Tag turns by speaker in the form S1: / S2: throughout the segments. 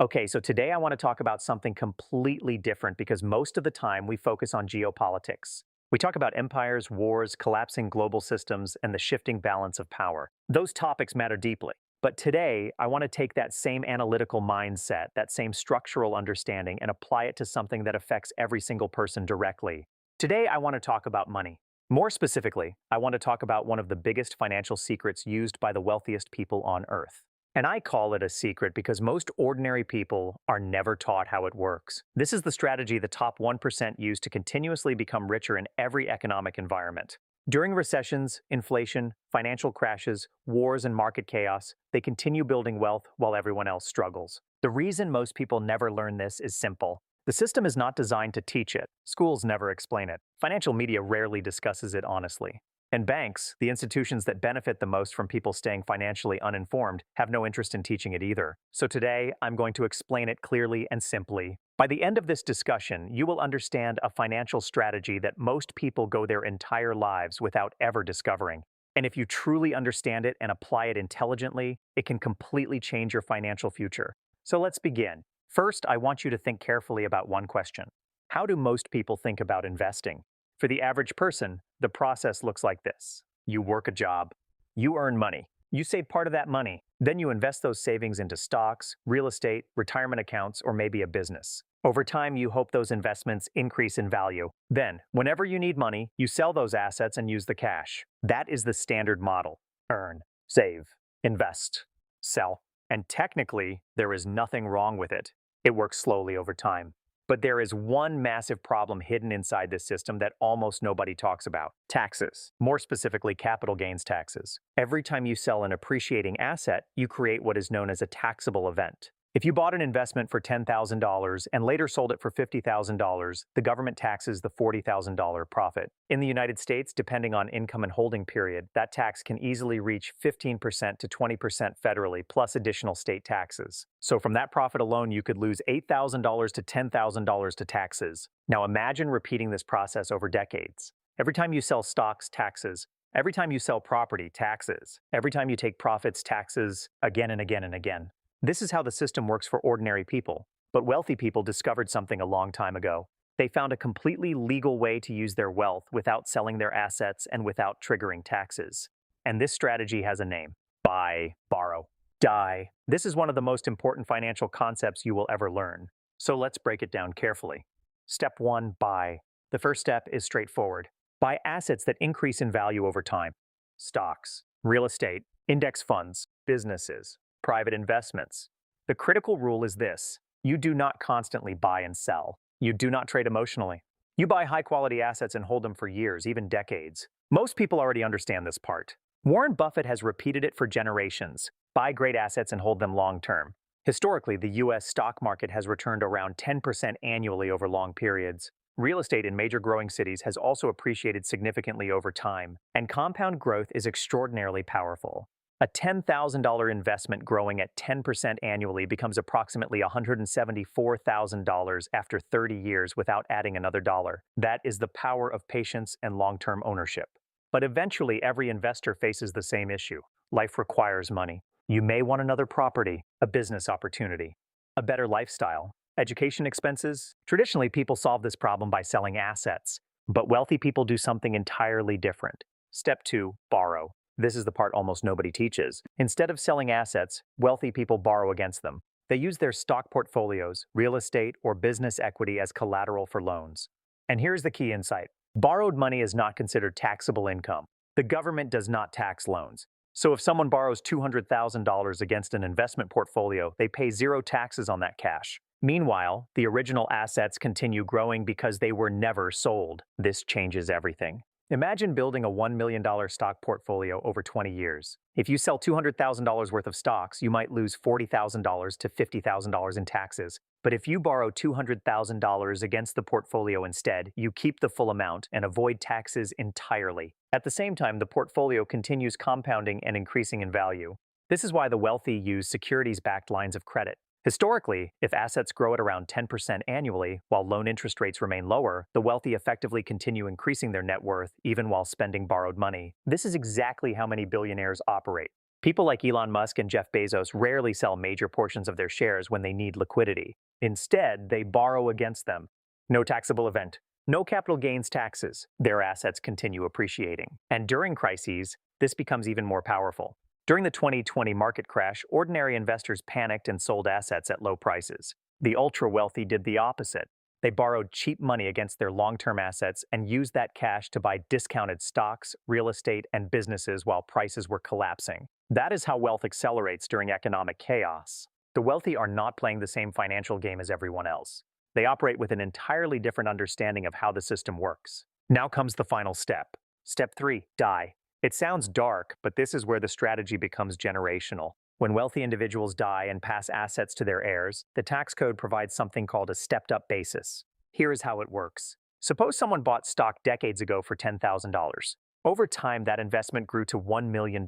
S1: Okay, so today I want to talk about something completely different because most of the time we focus on geopolitics. We talk about empires, wars, collapsing global systems, and the shifting balance of power. Those topics matter deeply. But today, I want to take that same analytical mindset, that same structural understanding, and apply it to something that affects every single person directly. Today, I want to talk about money. More specifically, I want to talk about one of the biggest financial secrets used by the wealthiest people on Earth. And I call it a secret because most ordinary people are never taught how it works. This is the strategy the top 1% use to continuously become richer in every economic environment. During recessions, inflation, financial crashes, wars, and market chaos, they continue building wealth while everyone else struggles. The reason most people never learn this is simple. The system is not designed to teach it. Schools never explain it. Financial media rarely discusses it honestly. And banks, the institutions that benefit the most from people staying financially uninformed, have no interest in teaching it either. So today, I'm going to explain it clearly and simply. By the end of this discussion, you will understand a financial strategy that most people go their entire lives without ever discovering. And if you truly understand it and apply it intelligently, it can completely change your financial future. So let's begin. First, I want you to think carefully about one question. How do most people think about investing? For the average person, the process looks like this. You work a job, you earn money, you save part of that money, then you invest those savings into stocks, real estate, retirement accounts, or maybe a business. Over time, you hope those investments increase in value. Then, whenever you need money, you sell those assets and use the cash. That is the standard model. Earn, save, invest, sell. And technically, there is nothing wrong with it. It works slowly over time. But there is one massive problem hidden inside this system that almost nobody talks about. Taxes. More specifically, capital gains taxes. Every time you sell an appreciating asset, you create what is known as a taxable event. If you bought an investment for $10,000 and later sold it for $50,000, the government taxes the $40,000 profit. In the United States, depending on income and holding period, that tax can easily reach 15% to 20% federally, plus additional state taxes. So from that profit alone, you could lose $8,000 to $10,000 to taxes. Now imagine repeating this process over decades. Every time you sell stocks, taxes. Every time you sell property, taxes. Every time you take profits, taxes, again and again and again. This is how the system works for ordinary people. But wealthy people discovered something a long time ago. They found a completely legal way to use their wealth without selling their assets and without triggering taxes. And this strategy has a name. Buy, borrow, die. This is one of the most important financial concepts you will ever learn. So let's break it down carefully. Step 1, buy. The first step is straightforward. Buy assets that increase in value over time. Stocks, real estate, index funds, businesses, private investments. The critical rule is this: you do not constantly buy and sell. You do not trade emotionally. You buy high-quality assets and hold them for years, even decades. Most people already understand this part. Warren Buffett has repeated it for generations. Buy great assets and hold them long-term. Historically, the U.S. stock market has returned around 10% annually over long periods. Real estate in major growing cities has also appreciated significantly over time, and compound growth is extraordinarily powerful. A $10,000 investment growing at 10% annually becomes approximately $174,000 after 30 years without adding another dollar. That is the power of patience and long-term ownership. But eventually, every investor faces the same issue. Life requires money. You may want another property, a business opportunity, a better lifestyle, education expenses. Traditionally, people solve this problem by selling assets, but wealthy people do something entirely different. Step 2, borrow. This is the part almost nobody teaches. Instead of selling assets, wealthy people borrow against them. They use their stock portfolios, real estate, or business equity as collateral for loans. And here's the key insight. Borrowed money is not considered taxable income. The government does not tax loans. So if someone borrows $200,000 against an investment portfolio, they pay zero taxes on that cash. Meanwhile, the original assets continue growing because they were never sold. This changes everything. Imagine building a $1 million stock portfolio over 20 years. If you sell $200,000 worth of stocks, you might lose $40,000 to $50,000 in taxes. But if you borrow $200,000 against the portfolio instead, you keep the full amount and avoid taxes entirely. At the same time, the portfolio continues compounding and increasing in value. This is why the wealthy use securities-backed lines of credit. Historically, if assets grow at around 10% annually, while loan interest rates remain lower, the wealthy effectively continue increasing their net worth even while spending borrowed money. This is exactly how many billionaires operate. People like Elon Musk and Jeff Bezos rarely sell major portions of their shares when they need liquidity. Instead, they borrow against them. No taxable event, no capital gains taxes. Their assets continue appreciating. And during crises, this becomes even more powerful. During the 2020 market crash, ordinary investors panicked and sold assets at low prices. The ultra-wealthy did the opposite. They borrowed cheap money against their long-term assets and used that cash to buy discounted stocks, real estate, and businesses while prices were collapsing. That is how wealth accelerates during economic chaos. The wealthy are not playing the same financial game as everyone else. They operate with an entirely different understanding of how the system works. Now comes the final step. Step 3, die. It sounds dark, but this is where the strategy becomes generational. When wealthy individuals die and pass assets to their heirs, the tax code provides something called a stepped-up basis. Here is how it works. Suppose someone bought stock decades ago for $10,000. Over time, that investment grew to $1 million.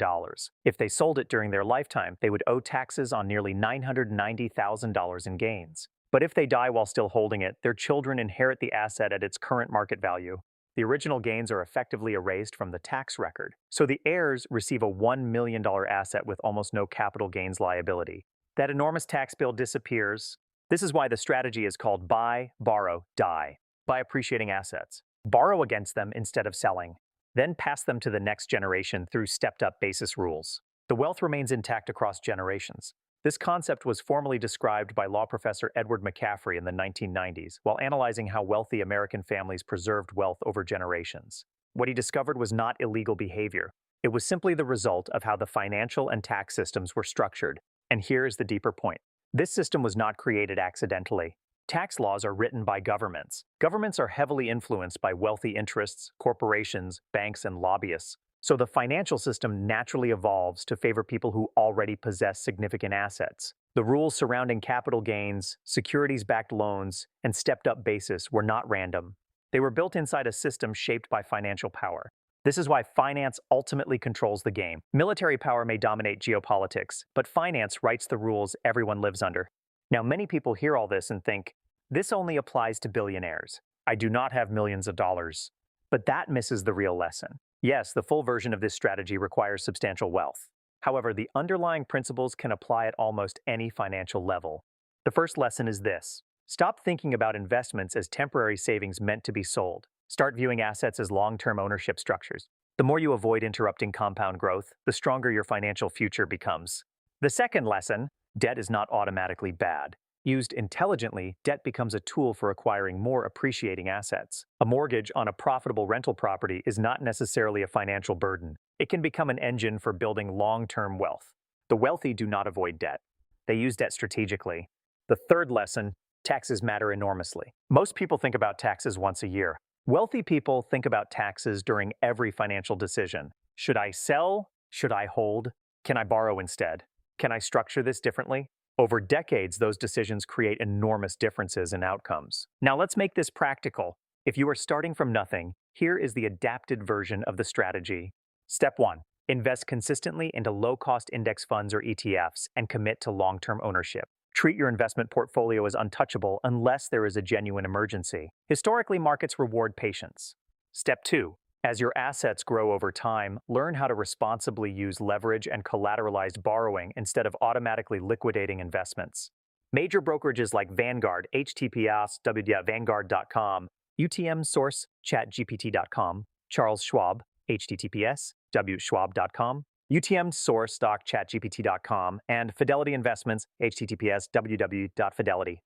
S1: If they sold it during their lifetime, they would owe taxes on nearly $990,000 in gains. But if they die while still holding it, their children inherit the asset at its current market value. The original gains are effectively erased from the tax record, so the heirs receive a $1 million asset with almost no capital gains liability. That enormous tax bill disappears. This is why the strategy is called buy, borrow, die. Buy appreciating assets. Borrow against them instead of selling. Then pass them to the next generation through stepped-up basis rules. The wealth remains intact across generations. This concept was formally described by law professor Edward McCaffrey in the 1990s while analyzing how wealthy American families preserved wealth over generations. What he discovered was not illegal behavior. It was simply the result of how the financial and tax systems were structured. And here is the deeper point. This system was not created accidentally. Tax laws are written by governments. Governments are heavily influenced by wealthy interests, corporations, banks, and lobbyists. So the financial system naturally evolves to favor people who already possess significant assets. The rules surrounding capital gains, securities-backed loans, and stepped-up basis were not random. They were built inside a system shaped by financial power. This is why finance ultimately controls the game. Military power may dominate geopolitics, but finance writes the rules everyone lives under. Now, many people hear all this and think, this only applies to billionaires. I do not have millions of dollars. But that misses the real lesson. Yes, the full version of this strategy requires substantial wealth. However, the underlying principles can apply at almost any financial level. The first lesson is this. Stop thinking about investments as temporary savings meant to be sold. Start viewing assets as long-term ownership structures. The more you avoid interrupting compound growth, the stronger your financial future becomes. The second lesson, debt is not automatically bad. Used intelligently, debt becomes a tool for acquiring more appreciating assets. A mortgage on a profitable rental property is not necessarily a financial burden. It can become an engine for building long-term wealth. The wealthy do not avoid debt. They use debt strategically. The third lesson, taxes matter enormously. Most people think about taxes once a year. Wealthy people think about taxes during every financial decision. Should I sell? Should I hold? Can I borrow instead? Can I structure this differently? Over decades, those decisions create enormous differences in outcomes. Now let's make this practical. If you are starting from nothing, here is the adapted version of the strategy. Step 1. Invest consistently into low-cost index funds or ETFs and commit to long-term ownership. Treat your investment portfolio as untouchable unless there is a genuine emergency. Historically, markets reward patience. Step 2. As your assets grow over time, learn how to responsibly use leverage and collateralized borrowing instead of automatically liquidating investments. Major brokerages like Vanguard, https www.vanguard.com, UTM source chatgpt.com, Charles Schwab, https wschwab.com, UTM source stock chatgpt.com, and Fidelity Investments, https www.fidelity.com.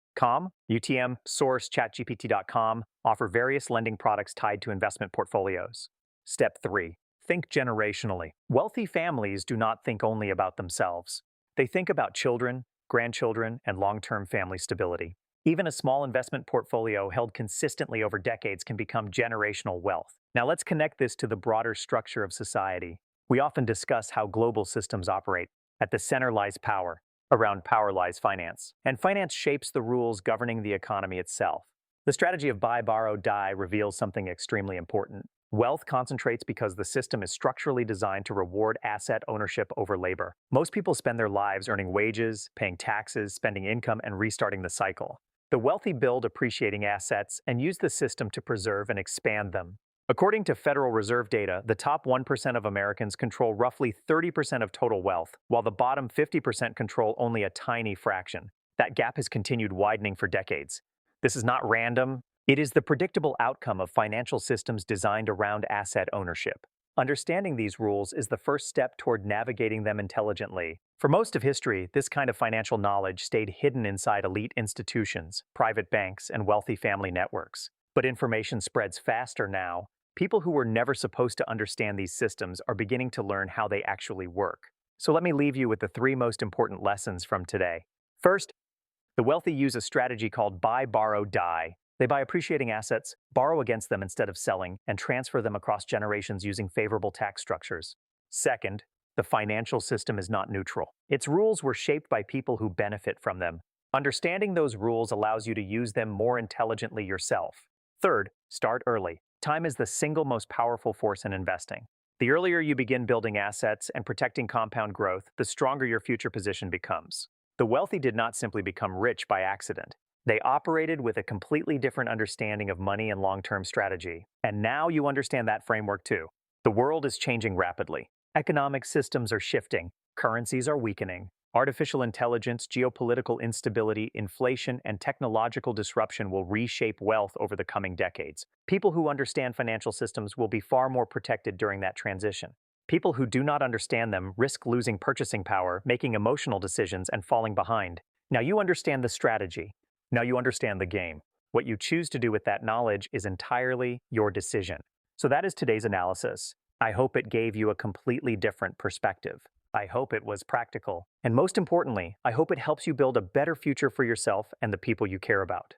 S1: UTM source chatgpt.com offer various lending products tied to investment portfolios. Step 3. Think generationally. Wealthy families do not think only about themselves. They think about children, grandchildren, and long-term family stability. Even a small investment portfolio held consistently over decades can become generational wealth. Now let's connect this to the broader structure of society. We often discuss how global systems operate. At the center lies power. Around power lies finance. And finance shapes the rules governing the economy itself. The strategy of buy, borrow, die reveals something extremely important. Wealth concentrates because the system is structurally designed to reward asset ownership over labor. Most people spend their lives earning wages, paying taxes, spending income, and restarting the cycle. The wealthy build appreciating assets and use the system to preserve and expand them. According to Federal Reserve data, the top 1% of Americans control roughly 30% of total wealth, while the bottom 50% control only a tiny fraction. That gap has continued widening for decades. This is not random. It is the predictable outcome of financial systems designed around asset ownership. Understanding these rules is the first step toward navigating them intelligently. For most of history, this kind of financial knowledge stayed hidden inside elite institutions, private banks, and wealthy family networks. But information spreads faster now. People who were never supposed to understand these systems are beginning to learn how they actually work. So let me leave you with the three most important lessons from today. First, the wealthy use a strategy called buy, borrow, die. They buy appreciating assets, borrow against them instead of selling, and transfer them across generations using favorable tax structures. Second, the financial system is not neutral. Its rules were shaped by people who benefit from them. Understanding those rules allows you to use them more intelligently yourself. Third, start early. Time is the single most powerful force in investing. The earlier you begin building assets and protecting compound growth, the stronger your future position becomes. The wealthy did not simply become rich by accident. They operated with a completely different understanding of money and long-term strategy. And now you understand that framework too. The world is changing rapidly. Economic systems are shifting. Currencies are weakening. Artificial intelligence, geopolitical instability, inflation, and technological disruption will reshape wealth over the coming decades. People who understand financial systems will be far more protected during that transition. People who do not understand them risk losing purchasing power, making emotional decisions, and falling behind. Now you understand the strategy. Now you understand the game. What you choose to do with that knowledge is entirely your decision. So that is today's analysis. I hope it gave you a completely different perspective. I hope it was practical. And most importantly, I hope it helps you build a better future for yourself and the people you care about.